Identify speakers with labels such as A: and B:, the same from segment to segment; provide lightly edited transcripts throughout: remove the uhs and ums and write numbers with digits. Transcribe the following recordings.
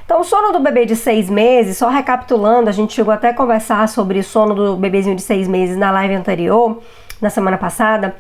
A: Então, o sono do bebê de 6 meses, só recapitulando, a gente chegou até a conversar sobre o sono do bebezinho de 6 meses na live anterior, na semana passada.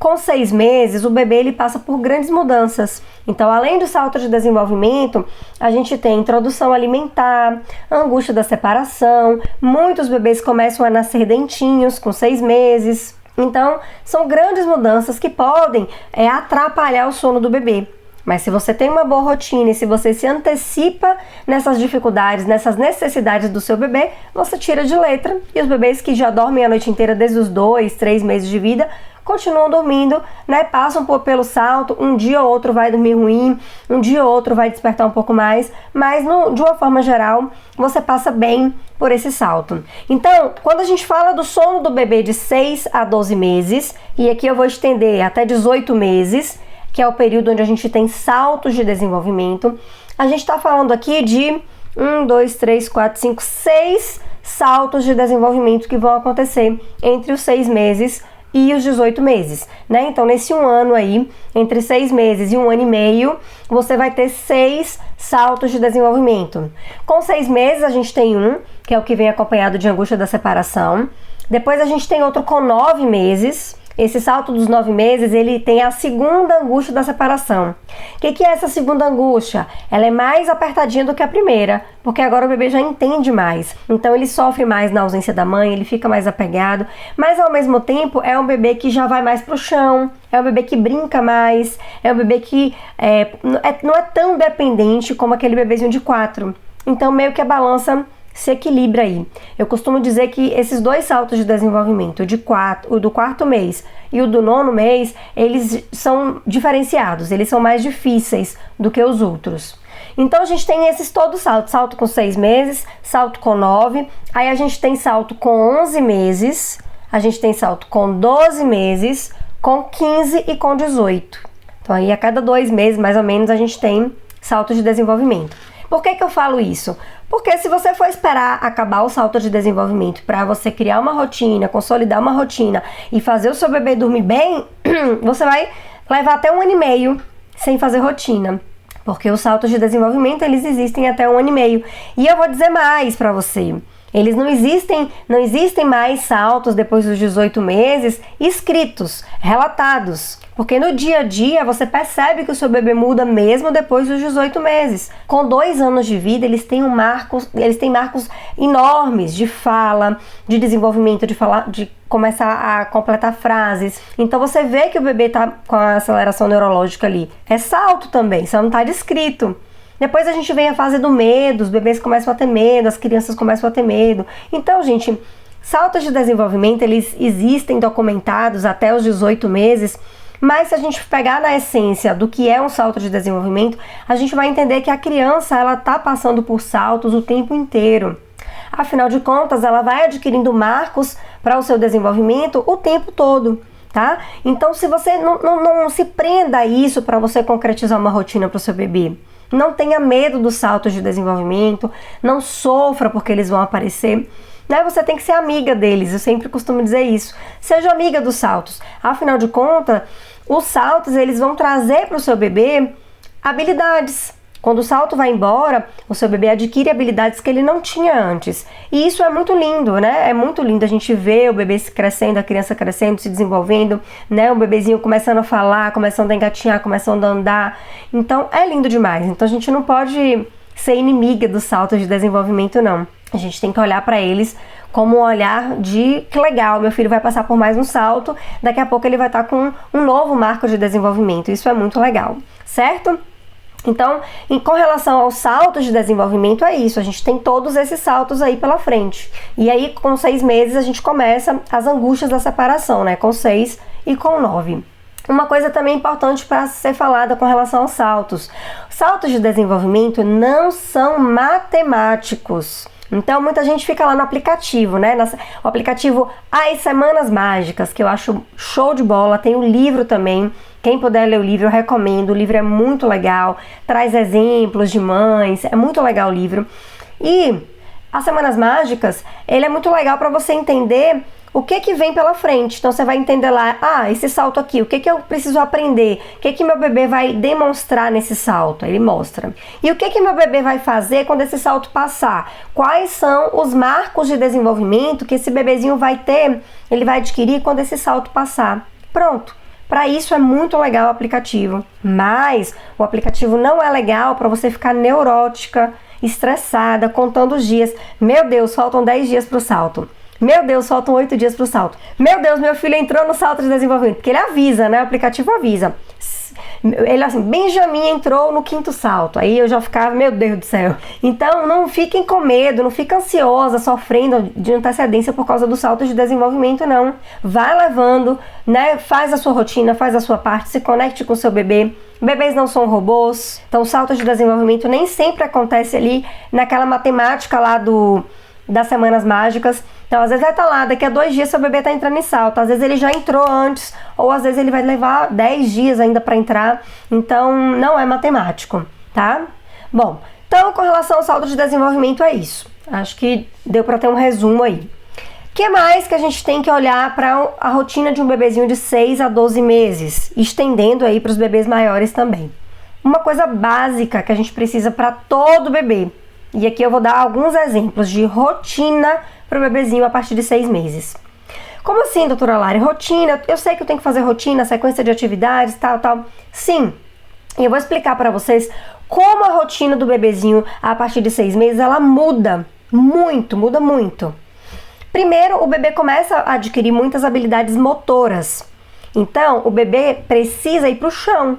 A: Com 6 meses, o bebê ele passa por grandes mudanças. Então, além do salto de desenvolvimento, a gente tem introdução alimentar, angústia da separação, muitos bebês começam a nascer dentinhos com 6 meses. Então, são grandes mudanças que podem atrapalhar o sono do bebê. Mas se você tem uma boa rotina e se você se antecipa nessas dificuldades, nessas necessidades do seu bebê, você tira de letra. E os bebês que já dormem a noite inteira desde os 2, 3 meses de vida, continuam dormindo, né? Passam pelo salto, um dia ou outro vai dormir ruim, um dia ou outro vai despertar um pouco mais, mas de uma forma geral, você passa bem por esse salto. Então, quando a gente fala do sono do bebê de 6 a 12 meses, e aqui eu vou estender até 18 meses, que é o período onde a gente tem saltos de desenvolvimento, a gente está falando aqui de 1, 2, 3, 4, 5, 6 saltos de desenvolvimento que vão acontecer entre os 6 meses e os 18 meses, né? Então, nesse um ano aí, entre 6 meses e 1 ano e meio, você vai ter 6 saltos de desenvolvimento. Com 6 meses, a gente tem um, que é o que vem acompanhado de angústia da separação. Depois, a gente tem outro com 9 meses. Esse salto dos 9 meses, ele tem a segunda angústia da separação. O que é essa segunda angústia? Ela é mais apertadinha do que a primeira, porque agora o bebê já entende mais. Então ele sofre mais na ausência da mãe, ele fica mais apegado, mas ao mesmo tempo é um bebê que já vai mais pro chão, é um bebê que brinca mais, é um bebê que não é tão dependente como aquele bebezinho de 4. Então meio que a balança se equilibra aí. Eu costumo dizer que esses 2 saltos de desenvolvimento, o do 4º mês e o do 9º mês, eles são diferenciados, eles são mais difíceis do que os outros. Então a gente tem esses todos saltos, salto com 6 meses, salto com 9, aí a gente tem salto com 11 meses, a gente tem salto com 12 meses, com 15 e com 18. Então aí a cada 2 meses, mais ou menos, a gente tem salto de desenvolvimento. Por que eu falo isso? Porque se você for esperar acabar o salto de desenvolvimento para você criar uma rotina, consolidar uma rotina e fazer o seu bebê dormir bem, você vai levar até 1 ano e meio sem fazer rotina. Porque os saltos de desenvolvimento, eles existem até 1 ano e meio. E eu vou dizer mais para você. Eles não existem mais saltos depois dos 18 meses escritos, relatados. Porque no dia a dia você percebe que o seu bebê muda mesmo depois dos 18 meses. Com 2 anos de vida, eles têm marcos enormes de fala, de desenvolvimento, de começar a completar frases. Então você vê que o bebê está com a aceleração neurológica ali. É salto também, só não está descrito. Depois a gente vem a fase do medo, os bebês começam a ter medo, as crianças começam a ter medo. Então, gente, saltos de desenvolvimento, eles existem documentados até os 18 meses, mas se a gente pegar na essência do que é um salto de desenvolvimento, a gente vai entender que a criança, ela está passando por saltos o tempo inteiro. Afinal de contas, ela vai adquirindo marcos para o seu desenvolvimento o tempo todo, tá? Então, se você não se prenda a isso para você concretizar uma rotina para o seu bebê, não tenha medo dos saltos de desenvolvimento, não sofra porque eles vão aparecer, né? Você tem que ser amiga deles, eu sempre costumo dizer isso. Seja amiga dos saltos. Afinal de contas, os saltos, eles vão trazer para o seu bebê habilidades. Quando o salto vai embora, o seu bebê adquire habilidades que ele não tinha antes. E isso é muito lindo, né? É muito lindo a gente ver o bebê se crescendo, a criança crescendo, se desenvolvendo, né? O bebezinho começando a falar, começando a engatinhar, começando a andar. Então, é lindo demais. Então, a gente não pode ser inimiga dos saltos de desenvolvimento, não. A gente tem que olhar para eles como um olhar de que legal, meu filho vai passar por mais um salto, daqui a pouco ele vai estar com um novo marco de desenvolvimento. Isso é muito legal, certo? Então, com relação aos saltos de desenvolvimento, é isso, a gente tem todos esses saltos aí pela frente. E aí, com 6 meses, a gente começa as angústias da separação, né? Com 6 e com 9. Uma coisa também importante para ser falada com relação aos saltos. Saltos de desenvolvimento não são matemáticos. Então, muita gente fica lá no aplicativo, né? O aplicativo As Semanas Mágicas, que eu acho show de bola. Tem o livro também. Quem puder ler o livro, eu recomendo. O livro é muito legal, traz exemplos de mães, é muito legal o livro. E As Semanas Mágicas, ele é muito legal para você entender o que que vem pela frente. Então você vai entender lá, esse salto aqui, o que que eu preciso aprender? O que que meu bebê vai demonstrar nesse salto? Ele mostra. E o que que meu bebê vai fazer quando esse salto passar? Quais são os marcos de desenvolvimento que esse bebezinho vai ter, ele vai adquirir quando esse salto passar? Pronto. Para isso é muito legal o aplicativo, mas o aplicativo não é legal para você ficar neurótica, estressada, contando os dias. Meu Deus, faltam 10 dias para o salto. Meu Deus, faltam 8 dias para o salto. Meu Deus, meu filho entrou no salto de desenvolvimento. Porque ele avisa, né? O aplicativo avisa. Ele assim, Benjamin entrou no 5º salto. Aí eu já ficava, meu Deus do céu. Então não fiquem com medo, não fiquem ansiosa, sofrendo de antecedência por causa do salto de desenvolvimento, não. Vai levando, né? Faz a sua rotina, faz a sua parte, se conecte com o seu bebê. Bebês não são robôs. Então o salto de desenvolvimento nem sempre acontece ali naquela matemática lá das semanas mágicas. Então, às vezes vai estar lá, daqui a 2 dias seu bebê está entrando em salto. Às vezes ele já entrou antes, ou às vezes ele vai levar 10 dias ainda para entrar. Então, não é matemático, tá? Bom, então com relação ao salto de desenvolvimento é isso. Acho que deu para ter um resumo aí. O que mais que a gente tem que olhar para a rotina de um bebezinho de 6 a 12 meses? Estendendo aí para os bebês maiores também. Uma coisa básica que a gente precisa para todo bebê. E aqui eu vou dar alguns exemplos de rotina para o bebezinho a partir de 6 meses. Como assim, doutora Lari? Rotina, eu sei que eu tenho que fazer rotina, sequência de atividades, tal. Sim, e eu vou explicar para vocês como a rotina do bebezinho a partir de 6 meses, ela muda muito. Primeiro, o bebê começa a adquirir muitas habilidades motoras. Então, o bebê precisa ir para o chão.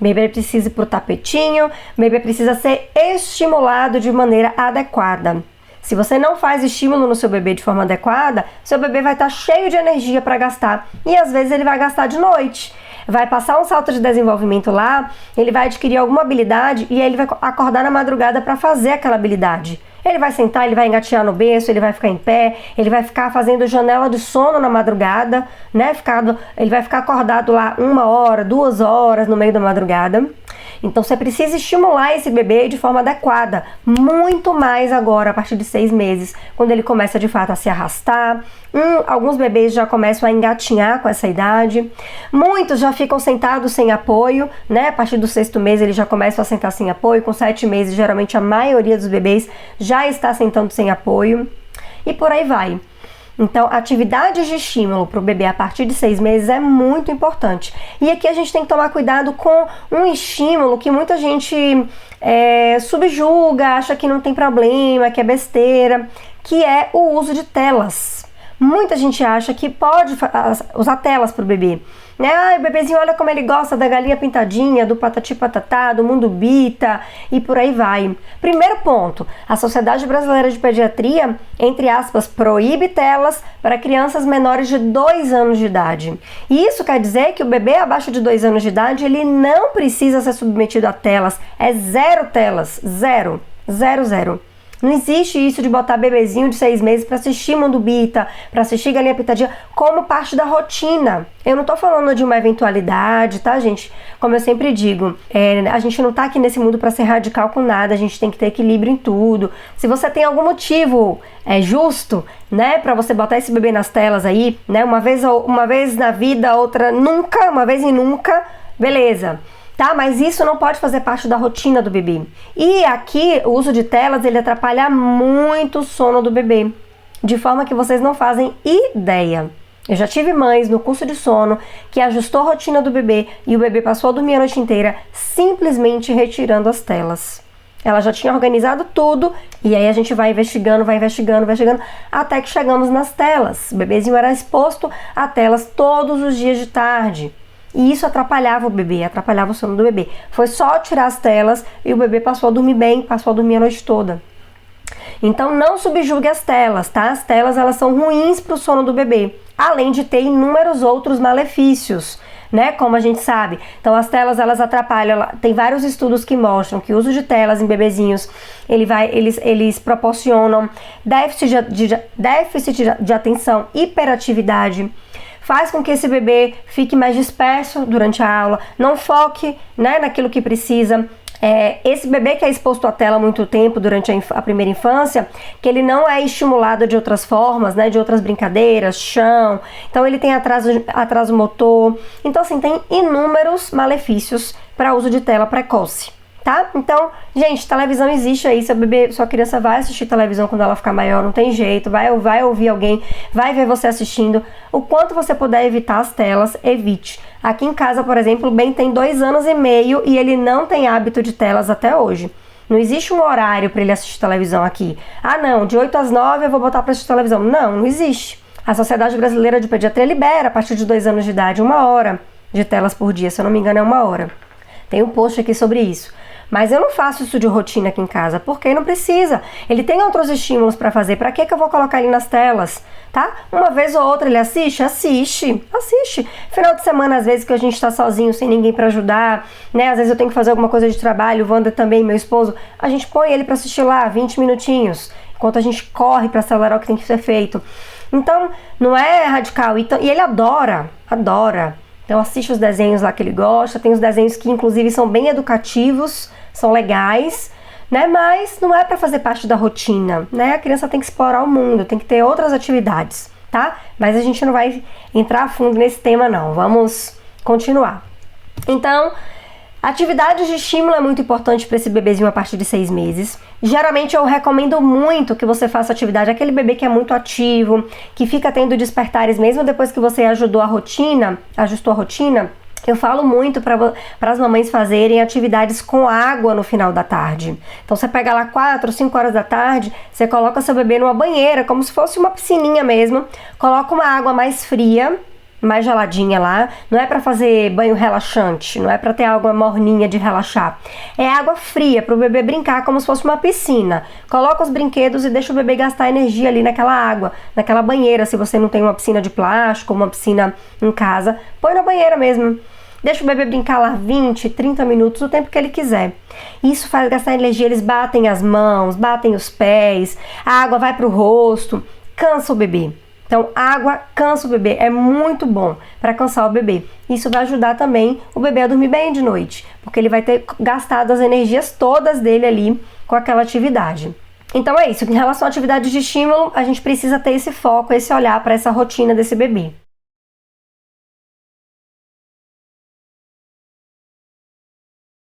A: O bebê precisa ir para o tapetinho, o bebê precisa ser estimulado de maneira adequada. Se você não faz estímulo no seu bebê de forma adequada, seu bebê vai estar cheio de energia para gastar e às vezes ele vai gastar de noite. Vai passar um salto de desenvolvimento lá, ele vai adquirir alguma habilidade e aí ele vai acordar na madrugada para fazer aquela habilidade. Ele vai sentar, ele vai engatear no berço, ele vai ficar em pé, ele vai ficar fazendo janela de sono na madrugada, né? Ele vai ficar acordado lá 1 hora, 2 horas no meio da madrugada. Então você precisa estimular esse bebê de forma adequada, muito mais agora, a partir de 6 meses, quando ele começa de fato a se arrastar. Alguns bebês já começam a engatinhar com essa idade. Muitos já ficam sentados sem apoio, né? A partir do 6º mês eles já começam a sentar sem apoio. Com 7 meses, geralmente a maioria dos bebês já está sentando sem apoio. E por aí vai. Então, atividades de estímulo para o bebê a partir de 6 meses é muito importante. E aqui a gente tem que tomar cuidado com um estímulo que muita gente subjuga, acha que não tem problema, que é besteira, que é o uso de telas. Muita gente acha que pode usar telas para o bebê. Né? O bebezinho, olha como ele gosta da galinha pintadinha, do patati patatá, do mundo bita e por aí vai. Primeiro ponto, a Sociedade Brasileira de Pediatria, entre aspas, proíbe telas para crianças menores de 2 anos de idade. E isso quer dizer que o bebê abaixo de 2 anos de idade, ele não precisa ser submetido a telas. É 0 telas, 0. Não existe isso de botar bebezinho de 6 meses para assistir Mundo Bita, para assistir Galinha Pintadinha, como parte da rotina. Eu não tô falando de uma eventualidade, tá, gente? Como eu sempre digo, a gente não tá aqui nesse mundo para ser radical com nada, a gente tem que ter equilíbrio em tudo. Se você tem algum motivo justo, né, para você botar esse bebê nas telas aí, né, uma vez na vida, outra nunca, uma vez e nunca, beleza. Tá? Mas isso não pode fazer parte da rotina do bebê. E aqui, o uso de telas, ele atrapalha muito o sono do bebê, de forma que vocês não fazem ideia. Eu já tive mães no curso de sono que ajustou a rotina do bebê e o bebê passou a dormir a noite inteira simplesmente retirando as telas. Ela já tinha organizado tudo e aí a gente vai investigando, até que chegamos nas telas. O bebezinho era exposto a telas todos os dias de tarde. E isso atrapalhava o bebê, atrapalhava o sono do bebê. Foi só tirar as telas e o bebê passou a dormir bem, passou a dormir a noite toda. Então não subjugue as telas, tá? As telas, elas são ruins para o sono do bebê, além de ter inúmeros outros malefícios, né? Como a gente sabe. Então as telas, elas atrapalham. Tem vários estudos que mostram que o uso de telas em bebezinhos, eles proporcionam déficit de atenção, hiperatividade. Faz com que esse bebê fique mais disperso durante a aula, não foque, né, naquilo que precisa, Esse bebê que é exposto à tela há muito tempo durante a primeira infância, que ele não é estimulado de outras formas, né, de outras brincadeiras, chão, então ele tem atraso motor, então assim, tem inúmeros malefícios para uso de tela precoce, tá? Então, gente, televisão existe aí, sua criança vai assistir televisão quando ela ficar maior, não tem jeito, vai ouvir alguém, vai ver você assistindo, o quanto você puder evitar as telas, evite. Aqui em casa, por exemplo, o Ben tem 2 anos e meio e ele não tem hábito de telas até hoje. Não existe um horário para ele assistir televisão aqui. Ah, não, de 8 às 9 eu vou botar para assistir televisão. Não existe. A Sociedade Brasileira de Pediatria libera, a partir de 2 anos de idade, 1 hora de telas por dia. Se eu não me engano, é 1 hora. Tem um post aqui sobre isso. Mas eu não faço isso de rotina aqui em casa, porque não precisa. Ele tem outros estímulos para fazer. Para que eu vou colocar ele nas telas? Tá? Uma vez ou outra ele assiste. Final de semana, às vezes que a gente tá sozinho, sem ninguém para ajudar, né? Às vezes eu tenho que fazer alguma coisa de trabalho, o Wander também, meu esposo, a gente põe ele para assistir lá 20 minutinhos, enquanto a gente corre para acelerar o que tem que ser feito. Então, não é radical. E ele adora. Então assiste os desenhos lá que ele gosta, tem os desenhos que inclusive são bem educativos, são legais, né? Mas não é para fazer parte da rotina, né? A criança tem que explorar o mundo, tem que ter outras atividades, tá? Mas a gente não vai entrar a fundo nesse tema não, vamos continuar. Então, atividades de estímulo é muito importante para esse bebezinho a partir de 6 meses. Geralmente eu recomendo muito que você faça atividade, aquele bebê que é muito ativo, que fica tendo despertares mesmo depois que você ajustou a rotina, eu falo muito para as mamães fazerem atividades com água no final da tarde. Então você pega lá 4, 5 horas da tarde, você coloca seu bebê numa banheira, como se fosse uma piscininha mesmo, coloca uma água mais fria, mais geladinha lá, não é para fazer banho relaxante, não é para ter água morninha de relaxar, é água fria para o bebê brincar como se fosse uma piscina. Coloca os brinquedos e deixa o bebê gastar energia ali naquela água, naquela banheira. Se você não tem uma piscina de plástico, uma piscina em casa, põe na banheira mesmo. Deixa o bebê brincar lá 20, 30 minutos, o tempo que ele quiser. Isso faz gastar energia, eles batem as mãos, batem os pés, a água vai para o rosto, cansa o bebê. Então, água cansa o bebê, é muito bom para cansar o bebê. Isso vai ajudar também o bebê a dormir bem de noite, porque ele vai ter gastado as energias todas dele ali com aquela atividade. Então é isso, em relação à atividade de estímulo, a gente precisa ter esse foco, esse olhar para essa rotina desse bebê.